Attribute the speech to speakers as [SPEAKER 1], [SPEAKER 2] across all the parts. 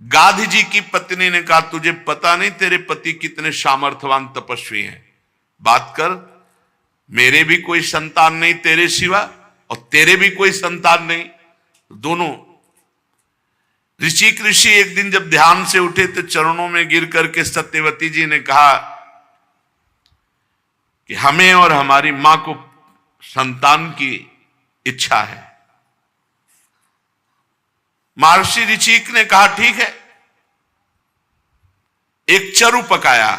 [SPEAKER 1] गाधी जी की पत्नी ने कहा, तुझे पता नहीं तेरे पति कितने सामर्थ्यवान तपस्वी हैं, बात कर, मेरे भी कोई संतान नहीं तेरे सिवा और तेरे भी कोई संतान नहीं। दोनों ऋषि एक दिन जब ध्यान से उठे तो चरणों में गिर करके सत्यवती जी ने कहा कि हमें और हमारी मां को संतान की इच्छा है। महर्षि ऋषिक ने कहा, ठीक है। एक चरु पकाया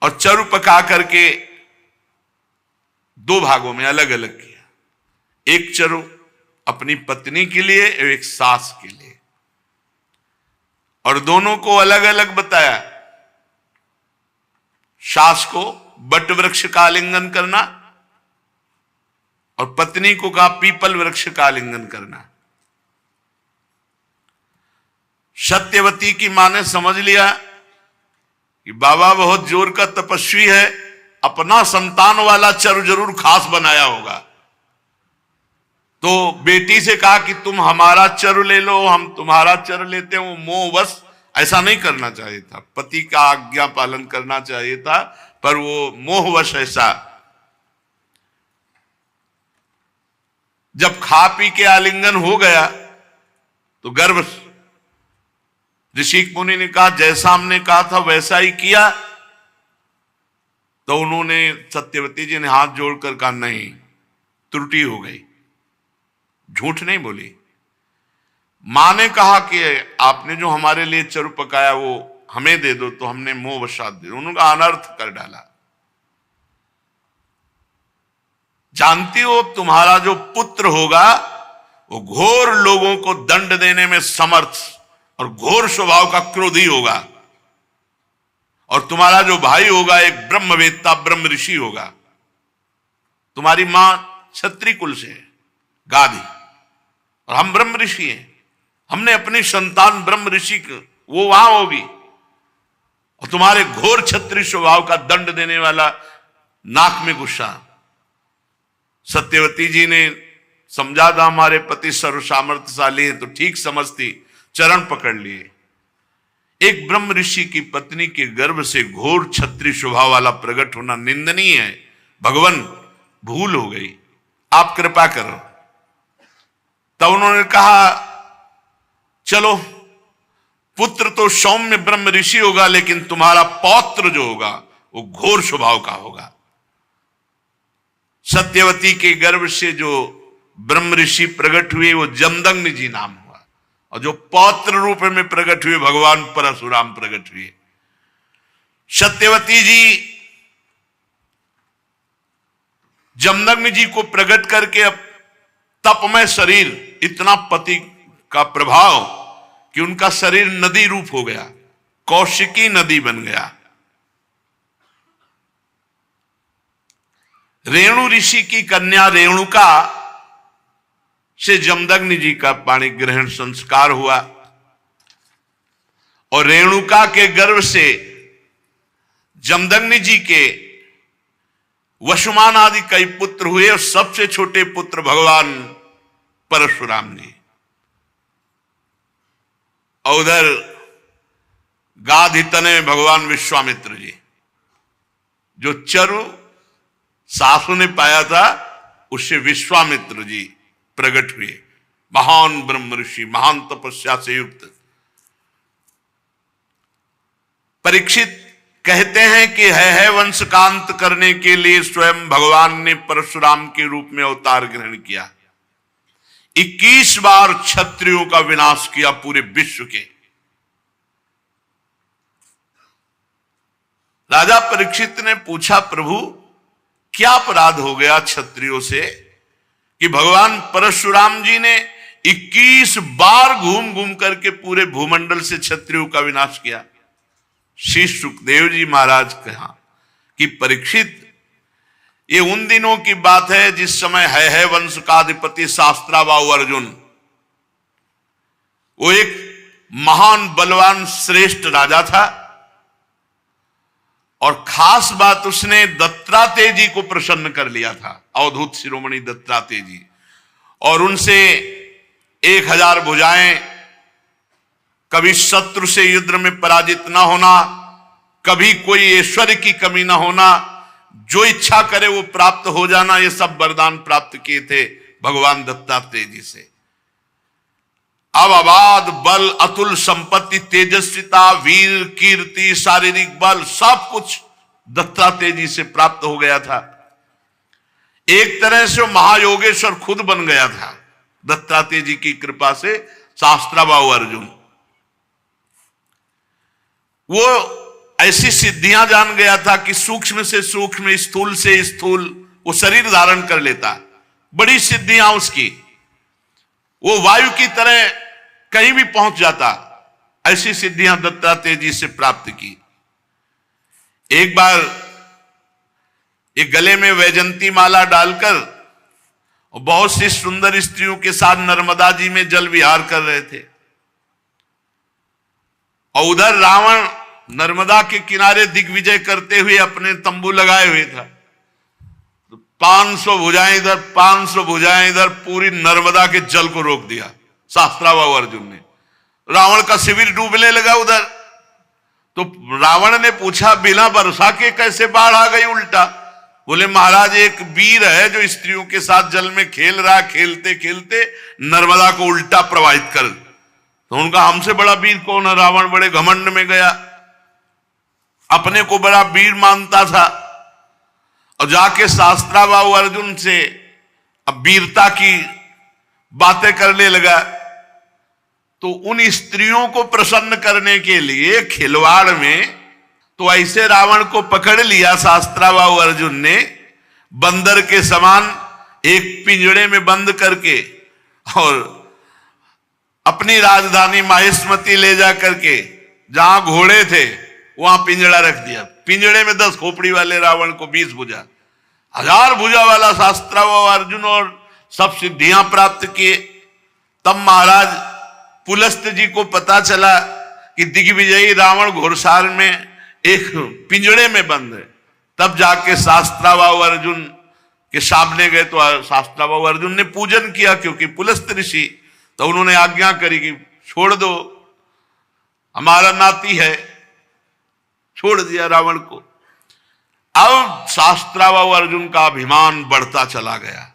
[SPEAKER 1] और चरु पका करके दो भागों में अलग अलग किया। एक चरु अपनी पत्नी के लिए और एक सास के लिए, और दोनों को अलग अलग बताया। सास को बट वृक्ष का आलिंगन करना और पत्नी को कहा पीपल वृक्ष का आलिंगन करना। सत्यवती की मां ने समझ लिया कि बाबा बहुत जोर का तपस्वी है, अपना संतान वाला चरु जरूर खास बनाया होगा। तो बेटी से कहा कि तुम हमारा चरु ले लो, हम तुम्हारा चरु लेते हैं। वो मोहवश ऐसा नहीं करना चाहिए था, पति का आज्ञा पालन करना चाहिए था, पर वो मोहवश ऐसा। जब खा पी के आलिंगन हो गया तो गर्भ ऋषि मुनि ने कहा, जैसा हमने कहा था वैसा ही किया। तो उन्होंने, सत्यवती जी ने हाथ जोड़कर कहा, नहीं, त्रुटि हो गई, झूठ नहीं बोली। मां ने कहा कि आपने जो हमारे लिए चरु पकाया वो हमें दे दो, तो हमने मोहवशात दे दो। उन्होंने अनर्थ कर डाला। जानती हो, तुम्हारा जो पुत्र होगा वो घोर लोगों को दंड देने में समर्थ और घोर स्वभाव का क्रोधी होगा, और तुम्हारा जो भाई होगा एक ब्रह्मवेत्ता ब्रह्म ऋषि होगा। तुम्हारी मां क्षत्रिय कुल से है, गाधी, और हम ब्रह्म ऋषि हैं। हमने अपनी संतान ब्रह्म ऋषि वो वहां होगी, और तुम्हारे घोर क्षत्रिय स्वभाव का दंड देने वाला नाक में गुस्सा। सत्यवती जी ने समझा था हमारे पति सर्व सामर्थ्यशाली है, तो ठीक समझती, चरण पकड़ लिए। एक ब्रह्म ऋषि की पत्नी के गर्भ से घोर क्षत्रिय स्वभाव वाला प्रकट होना निंदनीय है। भगवान, भूल हो गई, आप कृपा करो। तब उन्होंने कहा, चलो, पुत्र तो सौम्य ब्रह्म ऋषि होगा, लेकिन तुम्हारा पौत्र जो होगा वो घोर स्वभाव का होगा। सत्यवती के गर्भ से जो ब्रह्म ऋषि प्रकट हुए वो जमदग्नि जी नाम हुआ, और जो पौत्र रूप में प्रकट हुए भगवान परशुराम प्रकट हुए। सत्यवती जी जमदग्नि जी को प्रकट करके अब तपमय शरीर, इतना पति का प्रभाव कि उनका शरीर नदी रूप हो गया, कौशिकी नदी बन गया। रेणु ऋषि की कन्या रेणुका से जमदग्नि जी का पाणी ग्रहण संस्कार हुआ, और रेणुका के गर्भ से जमदग्नि जी के वसुमान आदि कई पुत्र हुए, और सबसे छोटे पुत्र भगवान परशुराम जी। और उधर गाधी तने भगवान विश्वामित्र जी, जो चरु सासू ने पाया था उससे विश्वामित्र जी प्रकट हुए, महान ब्रह्म ऋषि, महान तपस्या से युक्त। परीक्षित कहते हैं कि है वंश का अंत करने के लिए स्वयं भगवान ने परशुराम के रूप में अवतार ग्रहण किया। 21 बार क्षत्रियों का विनाश किया पूरे विश्व के। राजा परीक्षित ने पूछा, प्रभु क्या अपराध हो गया क्षत्रियों से कि भगवान परशुराम जी ने 21 बार घूम घूम करके पूरे भूमंडल से क्षत्रियों का विनाश किया। श्री सुखदेव जी महाराज कहा कि परीक्षित, ये उन दिनों की बात है जिस समय है वंश का अधिपति शास्त्राबाहु अर्जुन, वो एक महान बलवान श्रेष्ठ राजा था, और खास बात उसने दत्तात्रेय जी को प्रसन्न कर लिया था, अवधूत शिरोमणि दत्तात्रेय जी, और उनसे 1000 भुजाएं कभी शत्रु से युद्ध में पराजित ना होना, कभी कोई ऐश्वर्य की कमी ना होना, जो इच्छा करे वो प्राप्त हो जाना, ये सब वरदान प्राप्त किए थे भगवान दत्तात्रेय जी से। अब अबाध बल, अतुल संपत्ति, तेजस्विता, वीर, कीर्ति, शारीरिक बल, सब कुछ दत्तात्रेय जी से प्राप्त हो गया था। एक तरह से महायोगेश्वर खुद बन गया था दत्तात्रेय जी की कृपा से। शास्त्राबाहु अर्जुन वो ऐसी सिद्धियां जान गया था कि सूक्ष्म से सूक्ष्म, स्थूल से स्थूल वो शरीर धारण कर लेता। बड़ी सिद्धियां उसकी, वो वायु की तरह कहीं भी पहुंच जाता। ऐसी सिद्धियां दत्तात्रेय जी से प्राप्त की। एक बार एक गले में वैजंती माला डालकर और बहुत सी सुंदर स्त्रियों के साथ नर्मदा जी में जल विहार कर रहे थे, और उधर रावण नर्मदा के किनारे दिग्विजय करते हुए अपने तंबू लगाए हुए था। तो 500 भुजाएं इधर, 500 भुजाएं इधर, पूरी नर्मदा के जल को रोक दिया शास्त्राबाहु अर्जुन ने। रावण का शिविर डूबने लगा उधर। तो रावण ने पूछा, बिना वर्षा के कैसे बाढ़ आ गई उल्टा? बोले, महाराज एक वीर है जो स्त्रियों के साथ जल में खेल रहा, खेलते खेलते नर्मदा को उल्टा प्रवाहित कर। तो उनका हमसे बड़ा वीर कौन है? रावण बड़े घमंड में गया, अपने को बड़ा वीर मानता था, और जाके शास्त्राबाहु अर्जुन से अब वीरता की बातें करने लगा। तो उन स्त्रियों को प्रसन्न करने के लिए खिलवाड़ में तो ऐसे रावण को पकड़ लिया शास्त्राबाहु अर्जुन ने, बंदर के समान एक पिंजड़े में बंद करके, और अपनी राजधानी माहिष्मती ले जा करके जहां घोड़े थे वहां पिंजड़ा रख दिया। पिंजड़े में 10 खोपड़ी वाले रावण को 20 भुजा, 1000 भुजा वाला शास्त्राबाहु अर्जुन, और सब सिद्धियां प्राप्त किए। तब महाराज पुलस्त जी को पता चला कि दिग्विजयी रावण घोड़साल में एक पिंजड़े में बंद है। तब जाके शास्त्राबाहु अर्जुन के सामने गए तो शास्त्राबाहु अर्जुन ने पूजन किया, क्योंकि पुलस्त ऋषि, तो उन्होंने आज्ञा करी कि छोड़ दो, हमारा नाती है। छोड़ दिया रावण को। अब शास्त्राबाहु अर्जुन का अभिमान बढ़ता चला गया,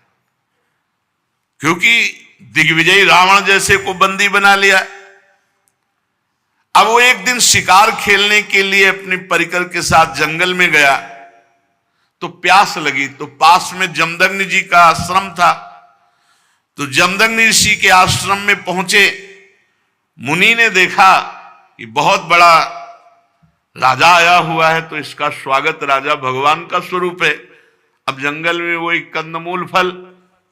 [SPEAKER 1] क्योंकि दिग्विजयी रावण जैसे को बंदी बना लिया। अब वो एक दिन शिकार खेलने के लिए अपने परिकर के साथ जंगल में गया, तो प्यास लगी। तो पास में जमदग्नि जी का आश्रम था। तो जमदग्नि ऋषि के आश्रम में पहुंचे। मुनि ने देखा कि बहुत बड़ा राजा आया हुआ है, तो इसका स्वागत, राजा भगवान का स्वरूप है। अब जंगल में वो एक कंदमूल फल,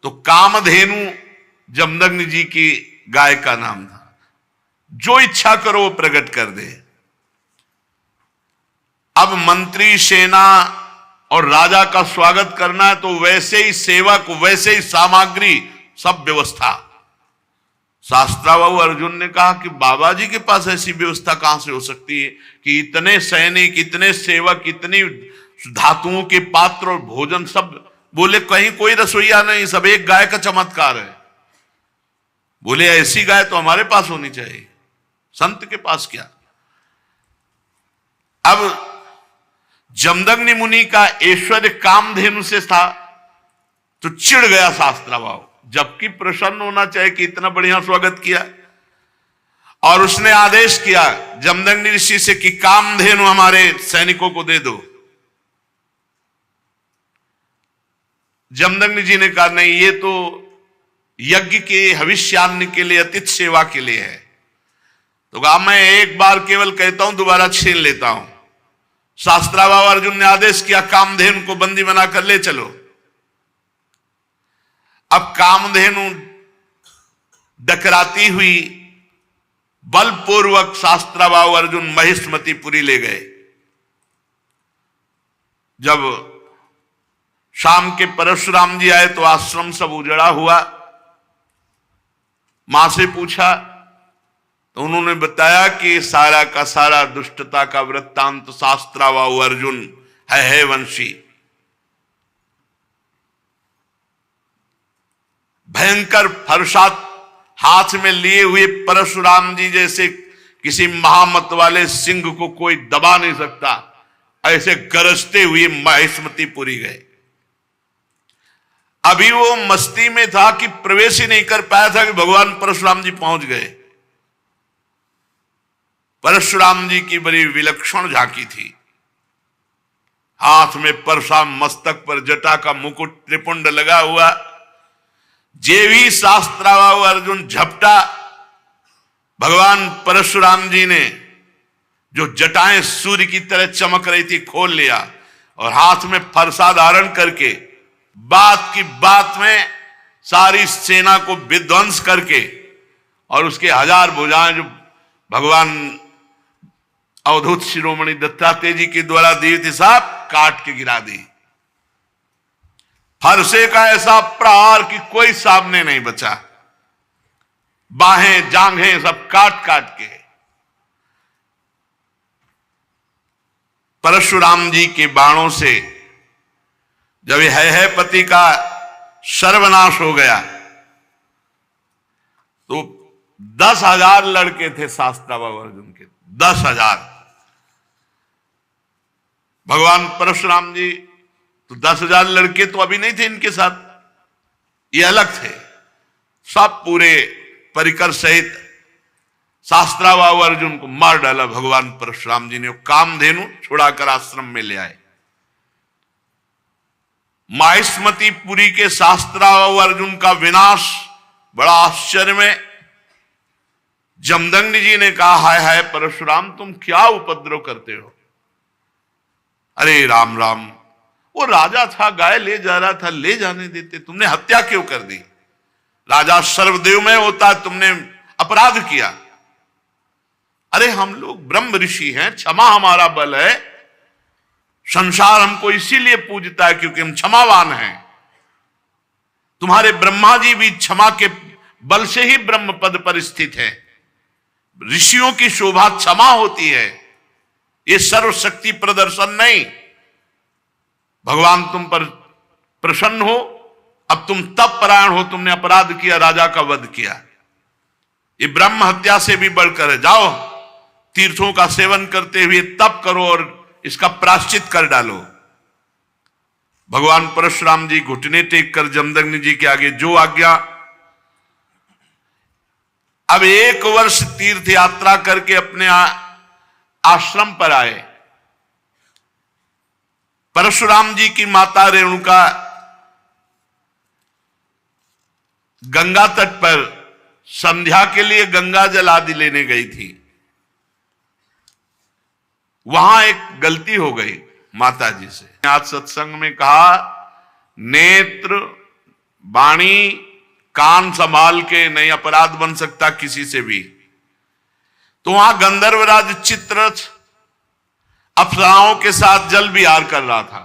[SPEAKER 1] तो कामधेनु जमदग्नि जी की गाय का नाम था। जो इच्छा करो वो प्रकट कर दे। अब मंत्री, सेना और राजा का स्वागत करना है, तो वैसे ही सेवक, वैसे ही सामग्री, सब व्यवस्था। शास्त्राबाहु अर्जुन ने कहा कि बाबा जी के पास ऐसी व्यवस्था कहां से हो सकती है कि इतने सैनिक, इतने सेवक, इतनी धातुओं के पात्र और भोजन सब। बोले, कहीं कोई रसोईया नहीं, सब एक गाय का चमत्कार है। बोले, ऐसी गाय तो हमारे पास होनी चाहिए, संत के पास क्या। अब जमदग्नि मुनि का ऐश्वर्य कामधेनु से था, तो चिढ़ गया शास्त्राबाहु, जबकि प्रसन्न होना चाहिए कि इतना बढ़िया स्वागत किया। और उसने आदेश किया जमदग्नि ऋषि से कि कामधेनु हमारे सैनिकों को दे दो। जमदग्नि जी ने कहा, नहीं, ये तो यज्ञ के हविष्यान्न के लिए, अतिथि सेवा के लिए है। तो कहा, मैं एक बार केवल कहता हूं, दोबारा छीन लेता हूं। शास्त्राबाहु अर्जुन ने आदेश किया, कामधेनु को बंदी बनाकर ले चलो। अब कामधेनु डकराती हुई बलपूर्वक शास्त्राबाहु अर्जुन महिष्मतीपुरी ले गए। जब शाम के परशुराम जी आए तो आश्रम सब उजड़ा हुआ। मां से पूछा तो उन्होंने बताया कि सारा का सारा दुष्टता का वृत्तांत शास्त्राबाहु अर्जुन है वंशी। भयंकर फरसात हाथ में लिए हुए परशुराम जी जैसे किसी महामत वाले सिंह को कोई दबा नहीं सकता, ऐसे गरजते हुए माहिष्मतीपुरी गए। अभी वो मस्ती में था कि प्रवेश ही नहीं कर पाया था कि भगवान परशुराम जी पहुंच गए। परशुराम जी की बड़ी विलक्षण झांकी थी। हाथ में परशुराम, मस्तक पर जटा का मुकुट, त्रिपुंड लगा हुआ। जे भी शास्त्राबाहु अर्जुन झपटा, भगवान परशुराम जी ने जो जटाएं सूर्य की तरह चमक रही थी खोल लिया और हाथ में फरसा धारण करके बात की बात में सारी सेना को विध्वंस करके और उसके 1000 भुजाएं जो भगवान अवधूत शिरोमणि दत्तात्रेय जी के द्वारा दी थी, सब काट के गिरा दी। फरसे का ऐसा प्रहार कि कोई सामने नहीं बचा। बाहें जांघें सब काट काट के। परशुराम जी के बाणों से जब है पति का सर्वनाश हो गया तो 10,000 लड़के थे शास्त्राबाहु अर्जुन के, 10,000। भगवान परशुराम जी तो 10,000 लड़के तो अभी नहीं थे इनके साथ, ये अलग थे। सब पूरे परिकर सहित शास्त्राबाहु अर्जुन को मार डाला भगवान परशुराम जी ने। कामधेनु छुड़ाकर आश्रम में ले आए। माहिष्मतीपुरी के शास्त्राबाहु अर्जुन का विनाश बड़ा आश्चर्य में। जमदग्नि जी ने कहा, हाय हाय परशुराम, तुम क्या उपद्रव करते हो? अरे राम राम, वो राजा था, गाय ले जा रहा था, ले जाने देते, तुमने हत्या क्यों कर दी? राजा सर्वदेवमय होता है, तुमने अपराध किया। अरे हम लोग ब्रह्म ऋषि हैं, क्षमा हमारा बल है, संसार हमको इसीलिए पूजता है क्योंकि हम क्षमावान हैं। तुम्हारे ब्रह्मा जी भी क्षमा के बल से ही ब्रह्म पद पर स्थित है। ऋषियों की शोभा क्षमा होती है, ये सर्वशक्ति प्रदर्शन नहीं। भगवान तुम पर प्रसन्न हो, अब तुम तप परायण हो, तुमने अपराध किया, राजा का वध किया, ये ब्रह्म हत्या से भी बढ़कर है। जाओ तीर्थों का सेवन करते हुए तप करो और इसका प्रायश्चित कर डालो। भगवान परशुराम जी घुटने टेक कर जमदग्नि जी के आगे जो आज्ञा। अब 1 वर्ष तीर्थ यात्रा करके अपने आश्रम पर आए। परशुराम जी की माता रेणुका गंगा तट पर संध्या के लिए गंगा जल आदि लेने गई थी। वहां एक गलती हो गई माता जी से। आज सत्संग में कहा, नेत्र वाणी कान संभाल के नहीं अपराध बन सकता किसी से भी। तो वहां गंधर्वराज चित्ररथ अप्सराओं के साथ जल विहार कर रहा था।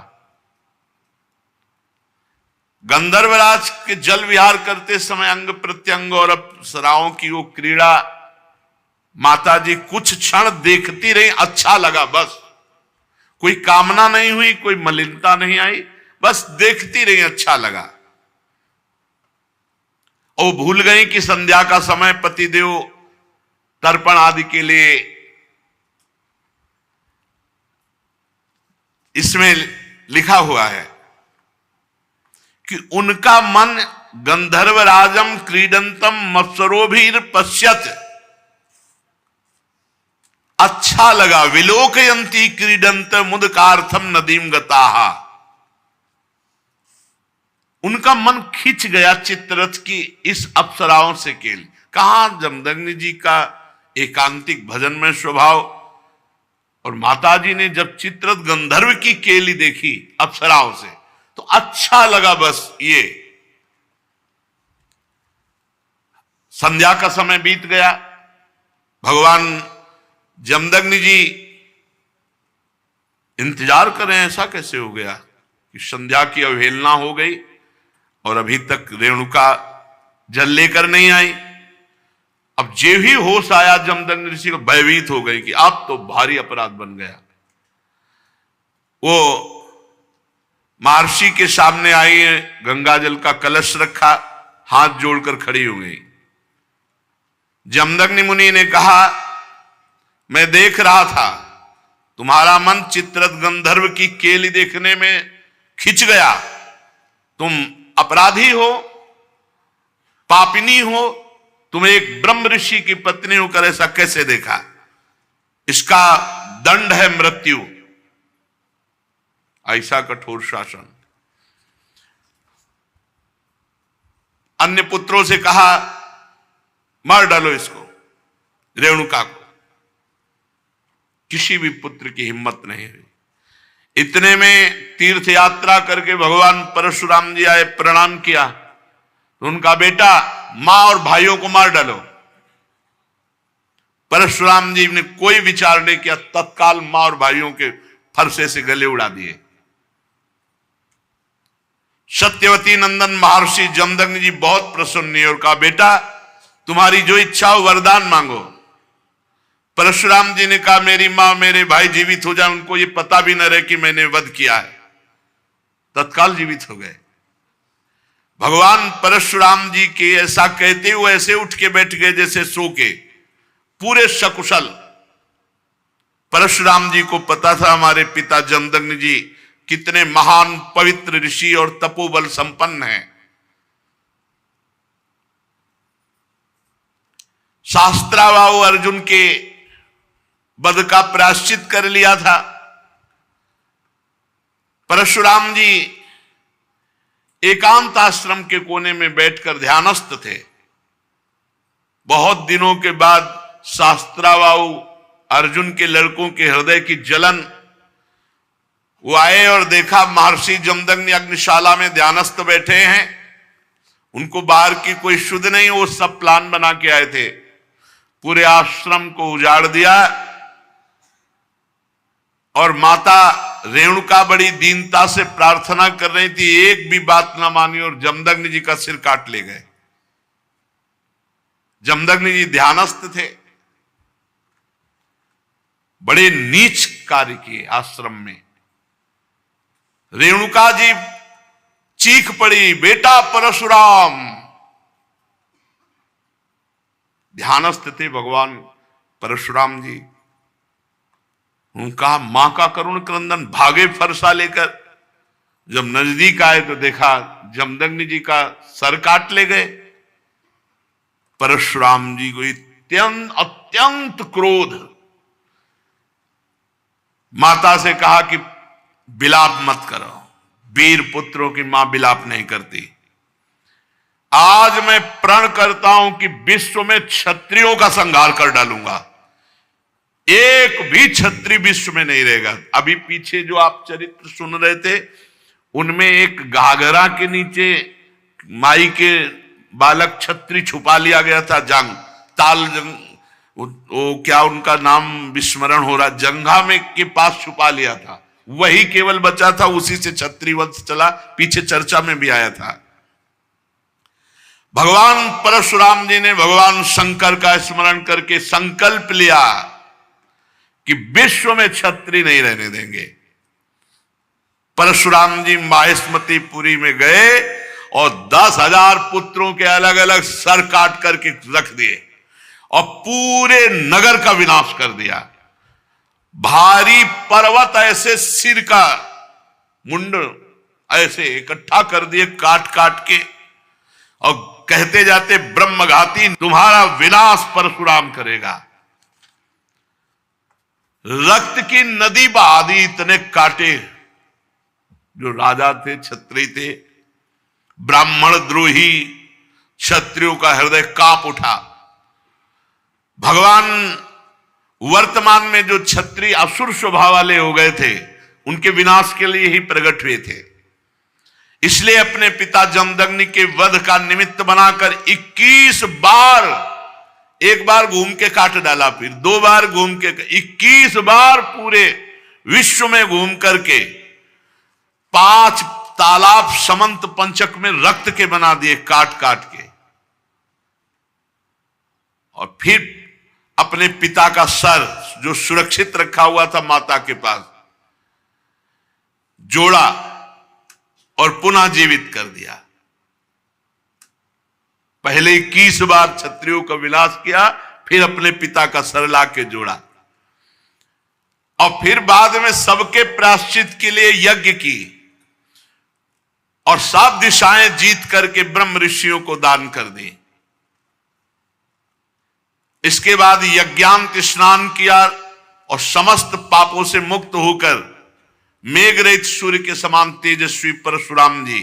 [SPEAKER 1] गंधर्वराज के जल विहार करते समय अंग प्रत्यंग और अप्सराओं की वो क्रीड़ा माता जी कुछ क्षण देखती रही। अच्छा लगा, बस कोई कामना नहीं हुई, कोई मलिनता नहीं आई, बस देखती रही, अच्छा लगा। और भूल गई कि संध्या का समय पतिदेव तर्पण आदि के लिए इसमें लिखा हुआ है कि उनका मन गंधर्वराजम क्रीडंतम मत्सरोभीर पश्यत, अच्छा लगा। विलोकयंती क्रीडंत मुदकार्थम नदीम गताहा, उनका मन खिंच गया चित्ररथ की इस अप्सराओं से केल। कहां जमदग्नि जी का एकांतिक भजन में स्वभाव, और माताजी ने जब चित्ररथ गंधर्व की केली देखी अप्सराओं से तो अच्छा लगा। बस ये संध्या का समय बीत गया। भगवान जमदग्नि जी इंतजार कर रहे हैं, ऐसा कैसे हो गया कि संध्या की अवहेलना हो गई और अभी तक रेणुका जल लेकर नहीं आई। अब जे ही होश आया जमदग्नि ऋषि को, भयभीत हो गई कि अब तो भारी अपराध बन गया। वो महर्षि के सामने आई, गंगा जल का कलश रखा, हाथ जोड़कर खड़ी हो गई। जमदग्नि मुनि ने कहा, मैं देख रहा था, तुम्हारा मन चित्ररथ गंधर्व की केली देखने में खिंच गया। तुम अपराधी हो, पापिनी हो, तुम एक ब्रह्म ऋषि की पत्नी होकर ऐसा कैसे देखा? इसका दंड है मृत्यु। ऐसा कठोर शासन। अन्य पुत्रों से कहा, मार डालो इसको, रेणुका को। किसी भी पुत्र की हिम्मत नहीं हुई। इतने में तीर्थ यात्रा करके भगवान परशुराम जी आए, प्रणाम किया तो उनका बेटा, मां और भाइयों को मार डालो। परशुराम जी ने कोई विचार नहीं किया, तत्काल मां और भाइयों के फरसे से गले उड़ा दिए। सत्यवती नंदन महर्षि जमदग्नि जी बहुत प्रसन्न हुए और कहा, बेटा तुम्हारी जो इच्छा हो वरदान मांगो। परशुराम जी ने कहा, मेरी मां मेरे भाई जीवित हो जाए, उनको ये पता भी न रहे कि मैंने वध किया है। तत्काल जीवित हो गए। भगवान परशुराम जी के ऐसा कहते हुए ऐसे उठ के बैठ गए जैसे सो के, पूरे सकुशल। परशुराम जी को पता था हमारे पिता जमदग्नि जी कितने महान पवित्र ऋषि और तपोबल संपन्न हैं। शास्त्राबाहु अर्जुन के वध का प्रायश्चित कर लिया था। परशुराम जी एकांत आश्रम के कोने में बैठकर ध्यानस्थ थे। बहुत दिनों के बाद शास्त्राबाहु अर्जुन के लड़कों के हृदय की जलन, वो आए और देखा महर्षि जमदग्नि अग्निशाला में ध्यानस्थ बैठे हैं। उनको बाहर की कोई शुद्ध नहीं, वो सब प्लान बना के आए थे। पूरे आश्रम को उजाड़ दिया और माता रेणुका बड़ी दीनता से प्रार्थना कर रही थी, एक भी बात ना मानी और जमदग्नि जी का सिर काट ले गए। जमदग्नि जी ध्यानस्थ थे। बड़े नीच कार्य किए आश्रम में। रेणुका जी चीख पड़ी, बेटा परशुराम। ध्यानस्थ थे भगवान परशुराम जी। उनका मां का करुण क्रंदन, भागे फरसा लेकर। जब नजदीक आए तो देखा जमदग्नि जी का सर काट ले गए। परशुराम जी को अत्यंत क्रोध। माता से कहा कि विलाप मत करो। वीर पुत्रों की मां विलाप नहीं करती। आज मैं प्रण करता हूं कि विश्व में क्षत्रियों का संहार कर डालूंगा। एक भी क्षत्रिय विश्व में नहीं रहेगा। अभी पीछे जो आप चरित्र सुन रहे थे, उनमें एक घाघरा के नीचे माई के बालक क्षत्रिय छुपा लिया गया था। जंग ताल जंग, वो क्या उनका नाम विस्मरण हो रहा, जंघा में के पास छुपा लिया था। वही केवल बचा था, उसी से क्षत्रिय वंश चला। पीछे चर्चा में भी आया था। भगवान परशुराम जी ने भगवान शंकर का स्मरण करके संकल्प लिया कि विश्व में क्षत्रिय नहीं रहने देंगे। परशुराम जी माहेश्मतीपुरी में गए और 10,000 पुत्रों के अलग अलग सर काट करके रख दिए और पूरे नगर का विनाश कर दिया। भारी पर्वत ऐसे सिर का मुंड ऐसे इकट्ठा कर दिए काट काट के, और कहते जाते ब्रह्मघाती तुम्हारा विनाश परशुराम करेगा। रक्त की नदी बहा दी। इतने काटे। जो राजा थे, क्षत्रिय थे, ब्राह्मण द्रोही क्षत्रियों का हृदय कांप उठा। भगवान वर्तमान में जो क्षत्रिय असुर स्वभाव वाले हो गए थे, उनके विनाश के लिए ही प्रकट हुए थे। इसलिए अपने पिता जमदग्नि के वध का निमित्त बनाकर 21 बार, एक बार घूम के काट डाला, फिर 2 बार घूम के, 21 बार पूरे विश्व में घूम करके 5 तालाब समंत पंचक में रक्त के बना दिए काट काट के। और फिर अपने पिता का सर जो सुरक्षित रखा हुआ था माता के पास, जोड़ा और पुनः जीवित कर दिया। पहले 21 बार क्षत्रियों का विनाश किया, फिर अपने पिता का सर ला के जोड़ा। और फिर बाद में सबके प्रायश्चित के लिए यज्ञ की और सब दिशाएं जीत करके ब्रह्म ऋषियों को दान कर दी। इसके बाद यज्ञांत स्नान किया और समस्त पापों से मुक्त होकर मेघरहित सूर्य के समान तेजस्वी परशुराम जी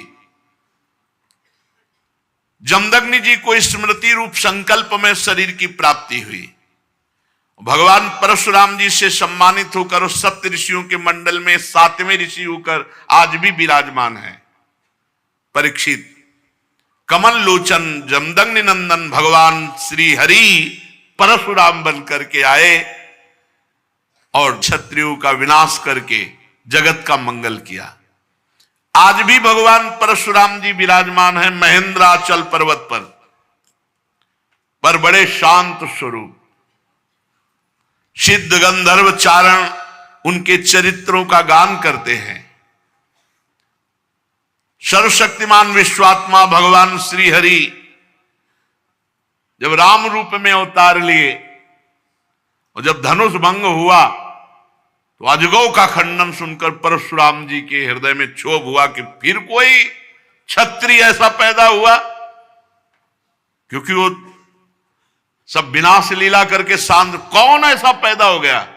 [SPEAKER 1] जमदग्नि जी को स्मृति रूप संकल्प में शरीर की प्राप्ति हुई। भगवान परशुराम जी से सम्मानित होकर उस सप्त ऋषियों के मंडल में 7वें ऋषि होकर आज भी विराजमान है। परीक्षित कमल लोचन जमदग्नि नंदन भगवान श्री हरि परशुराम बन करके आए और क्षत्रियों का विनाश करके जगत का मंगल किया। आज भी भगवान परशुराम जी विराजमान है महेंद्राचल पर्वत पर बड़े शांत स्वरूप। सिद्ध गंधर्व चारण उनके चरित्रों का गान करते हैं। सर्वशक्तिमान विश्वात्मा भगवान श्री हरि जब राम रूप में अवतार लिए और जब धनुष भंग हुआ तो अजगौ का खंडन सुनकर परशुराम जी के हृदय में क्षोभ हुआ कि फिर कोई क्षत्रिय ऐसा पैदा हुआ, क्योंकि वो सब विनाश लीला करके शांत, कौन ऐसा पैदा हो गया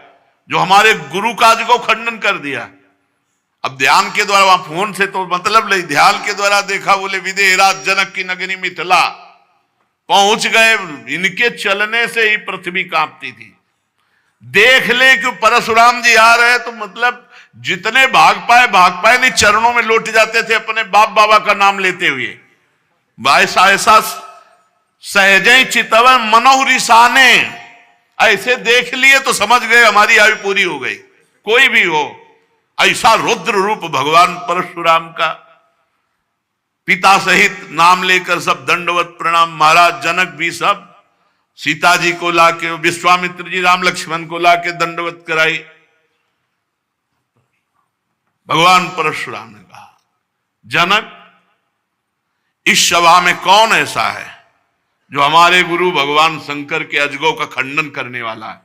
[SPEAKER 1] जो हमारे गुरु का अजगौ खंडन कर दिया। अब ध्यान के द्वारा, वहां फोन से तो मतलब नहीं, ध्यान के द्वारा देखा, बोले विदेहराज जनक की नगरी मिथिला पहुंच गए। इनके चलने से ही पृथ्वी कांपती थी। देख ले कि परशुराम जी आ रहे तो मतलब जितने भाग पाए नहीं, चरणों में लौट जाते थे अपने बाप बाबा का नाम लेते हुए। ऐसा सहजे चितवन मनोहरिसाने, ऐसे देख लिए तो समझ गए हमारी आयु पूरी हो गई। कोई भी हो, ऐसा रुद्र रूप भगवान परशुराम का। पिता सहित नाम लेकर सब दंडवत प्रणाम। महाराज जनक भी सब सीता जी को लाके, विश्वामित्र जी राम लक्ष्मण को लाके दंडवत कराई। भगवान परशुराम ने कहा, जनक इस सभा में कौन ऐसा है जो हमारे गुरु भगवान शंकर के अजगौ का खंडन करने वाला है।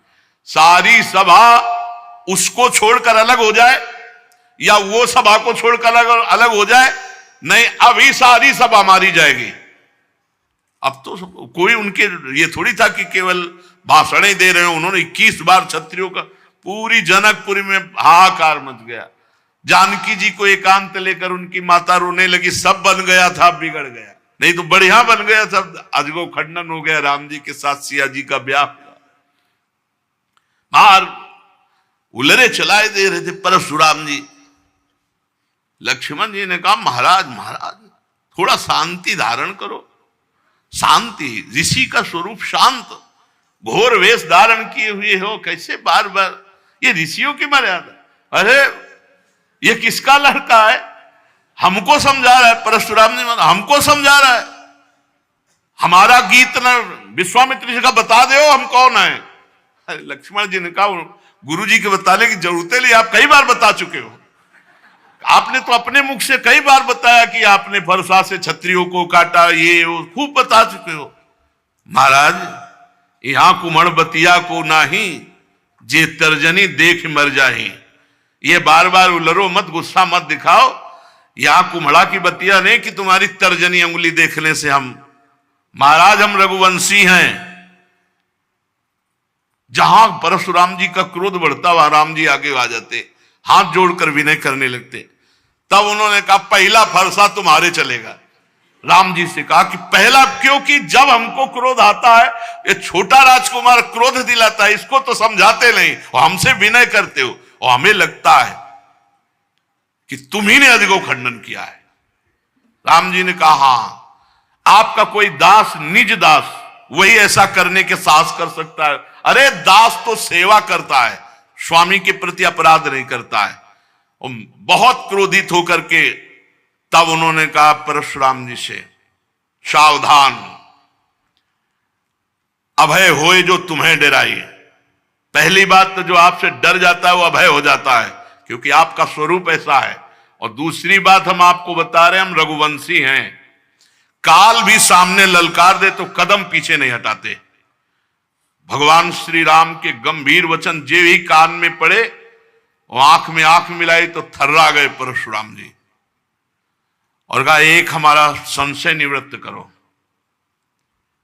[SPEAKER 1] सारी सभा उसको छोड़कर अलग हो जाए या वो सभा को छोड़कर अलग हो जाए, नहीं अभी सारी सभा मारी जाएगी। अब तो कोई उनके ये थोड़ी था कि केवल भाषण दे रहे हो। उन्होंने 21 बार क्षत्रियों का, पूरी जनकपुरी में हाहाकार मच गया। जानकी जी को एकांत लेकर उनकी माता रोने लगी, सब बन गया था बिगड़ गया, नहीं तो बढ़िया बन गया था। अजगौ खंडन हो गया, राम जी के साथ सिया जी का ब्याह हुआ। मार उलरे चलाए दे रहे थे परशुराम जी। लक्ष्मण जी ने कहा, महाराज थोड़ा शांति धारण करो। शांति, ऋषि का स्वरूप शांत, घोर वेश धारण किए हुए हो, कैसे बार बार, ये ऋषियों की मर्यादा। अरे ये किसका लड़का है, हमको समझा रहा है। परशुराम जी हमको समझा रहा है, हमारा गीत न विश्वामित्र जी का बता दो हम कौन है। अरे लक्ष्मण जी ने कहा, गुरु जी के बताने की जरूरत है, आप कई बार बता चुके हो। आपने तो अपने मुख से कई बार बताया कि आपने फरसा से क्षत्रियों को काटा, ये वो खूब बता चुके हो। महाराज यहां कुमड़ बतिया को नाही जे तर्जनी देख मर जाही। ये बार बार उलरो मत, गुस्सा मत दिखाओ। यहां कुम्हड़ा की बतिया नहीं कि तुम्हारी तर्जनी उंगली देखने से हम, महाराज हम रघुवंशी हैं। जहां परशुराम जी का क्रोध बढ़ता वहां राम जी आगे आ जाते, हाथ जोड़कर विनय करने लगते। तब उन्होंने कहा, पहला फरसा तुम्हारे चलेगा। राम जी से कहा कि पहला, क्योंकि जब हमको क्रोध आता है, ये छोटा राजकुमार क्रोध दिलाता है, इसको तो समझाते नहीं और हमसे विनय करते हो, और हमें लगता है कि तुम्ही ने अजगौ खंडन किया है। राम जी ने कहा, हां आपका कोई दास, निज दास, वही ऐसा करने के साहस कर सकता है। अरे दास तो सेवा करता है, स्वामी के प्रति अपराध नहीं करता है। बहुत क्रोधित होकर के तब उन्होंने कहा परशुराम जी से, सावधान, अभय होए जो तुम्हें डराइए। पहली बात तो जो आपसे डर जाता है वो अभय हो जाता है, क्योंकि आपका स्वरूप ऐसा है। और दूसरी बात हम आपको बता रहे हैं, हम रघुवंशी हैं। काल भी सामने ललकार दे तो कदम पीछे नहीं हटाते। भगवान श्री राम के गंभीर वचन जे ही कान में पड़े वो आंख में आंख मिलाई तो थर्रा गए परशुराम जी और कहा, एक हमारा संशय निवृत्त करो,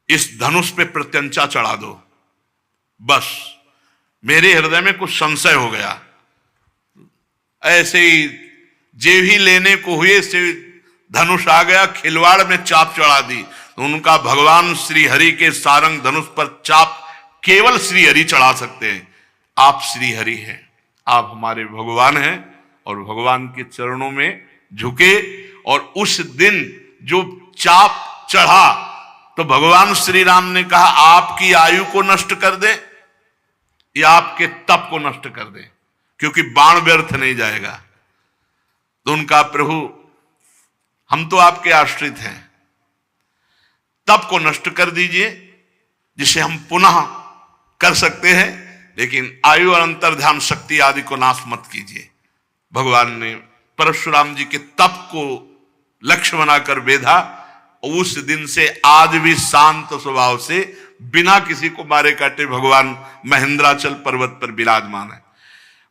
[SPEAKER 1] इस धनुष पे प्रत्यंचा चढ़ा दो, बस मेरे हृदय में कुछ संशय हो गया। ऐसे ही जेव ही लेने को हुए से धनुष आ गया, खिलवाड़ में चाप चढ़ा दी। तो उनका भगवान श्री हरि के सारंग धनुष पर चाप केवल श्री हरि चढ़ा सकते हैं। आप श्री हरि हैं, आप हमारे भगवान हैं और भगवान के चरणों में झुके। और उस दिन जो चाप चढ़ा तो भगवान श्री राम ने कहा, आपकी आयु को नष्ट कर दे या आपके तप को नष्ट कर दे, क्योंकि बाण व्यर्थ नहीं जाएगा। तो उनका, प्रभु हम तो आपके आश्रित हैं, तप को नष्ट कर दीजिए जिसे हम पुनः कर सकते हैं, लेकिन आयु और अंतर्ध्यान शक्ति आदि को नाश मत कीजिए। भगवान ने परशुराम जी के तप को लक्ष्य बनाकर बेधा। उस दिन से आज भी शांत स्वभाव से बिना किसी को मारे काटे भगवान महेंद्राचल पर्वत पर विराजमान है।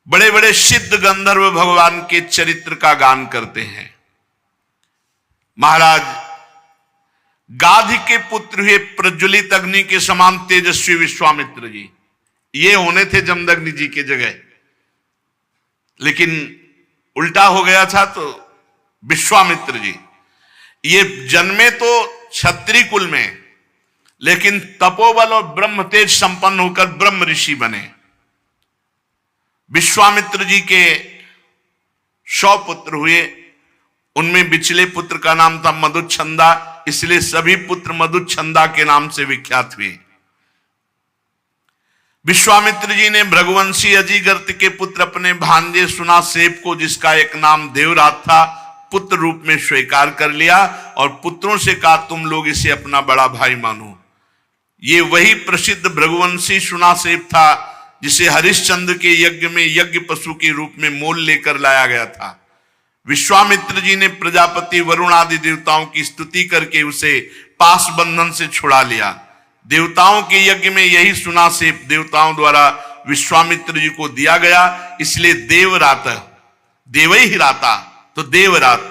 [SPEAKER 1] बड़े बड़े सिद्ध गंधर्व भगवान के चरित्र का गान करते हैं। महाराज गाधी के पुत्र हुए प्रज्वलित अग्नि के समान तेजस्वी विश्वामित्र जी, ये होने थे जमदग्नि जी के जगह, लेकिन उल्टा हो गया था। तो विश्वामित्र जी ये जन्मे तो क्षत्रिय कुल में, लेकिन तपोबल और ब्रह्म तेज संपन्न होकर ब्रह्म ऋषि बने। विश्वामित्र जी के 100 पुत्र हुए, उनमें बिचले पुत्र का नाम था मधुच्छंदा, इसलिए सभी पुत्र मधुच्छंदा के नाम से विख्यात हुए। विश्वामित्र जी ने भृगुवंशी अजिगर्त के पुत्र अपने भांजे सुनासेप को, जिसका एक नाम देवरात था, पुत्र रूप में स्वीकार कर लिया और पुत्रों से कहा, तुम लोग इसे अपना बड़ा भाई मानो। ये वही प्रसिद्ध भृगुवंशी सुनासेप था जिसे हरिश्चंद्र के यज्ञ में यज्ञ पशु के रूप में मोल लेकर लाया गया था। विश्वामित्र जी ने प्रजापति वरुण आदि देवताओं की स्तुति करके उसे पास बंधन से छुड़ा लिया। देवताओं के यज्ञ में यही सुनासेप देवताओं द्वारा विश्वामित्र जी को दिया गया, इसलिए देवरात, देवई ही राता, तो देवरात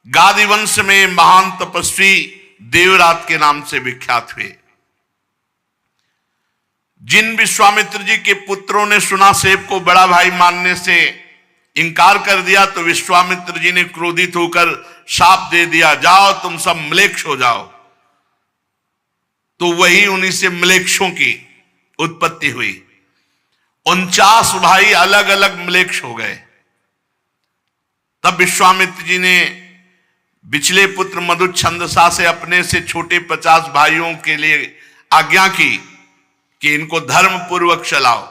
[SPEAKER 1] गादी वंश में महान तपस्वी देवरात के नाम से विख्यात हुए। जिन विश्वामित्र जी के पुत्रों ने सुनासेप को बड़ा भाई मानने से इनकार कर दिया, तो विश्वामित्र जी ने क्रोधित होकर शाप दे दिया, जाओ तुम सब म्लेच्छ हो जाओ। तो वही उन्हीं से म्लेच्छों की उत्पत्ति हुई। 49 भाई अलग अलग म्लेच्छ हो गए। तब विश्वामित्र जी ने बिचले पुत्र मधुच्छंदसा से अपने से छोटे 50 भाइयों के लिए आज्ञा की कि इनको धर्म पूर्वक चलाओ,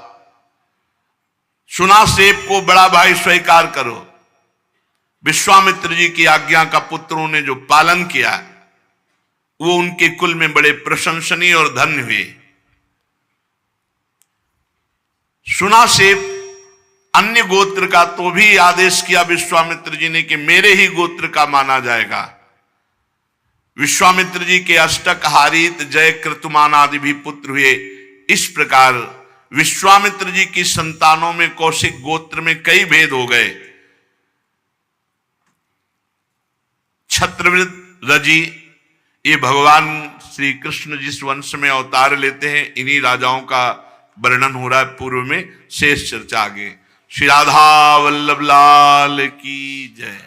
[SPEAKER 1] सुनासेप को बड़ा भाई स्वीकार करो। विश्वामित्र जी की आज्ञा का पुत्रों ने जो पालन किया, वो उनके कुल में बड़े प्रशंसनीय और धन्य हुए। सुनासेप अन्य गोत्र का, तो भी आदेश किया विश्वामित्र जी ने कि मेरे ही गोत्र का माना जाएगा। विश्वामित्र जी के अष्टक, हारित, जय, कृतुमान आदि भी पुत्र हुए। इस प्रकार विश्वामित्र जी की संतानों में कौशिक गोत्र में कई भेद हो गए। छत्रवृत, रजी, ये भगवान श्री कृष्ण जिस वंश में अवतार लेते हैं, इन्हीं राजाओं का वर्णन हो रहा है पूर्व में, शेष चर्चा आगे। श्री राधा वल्लभ लाल की जय।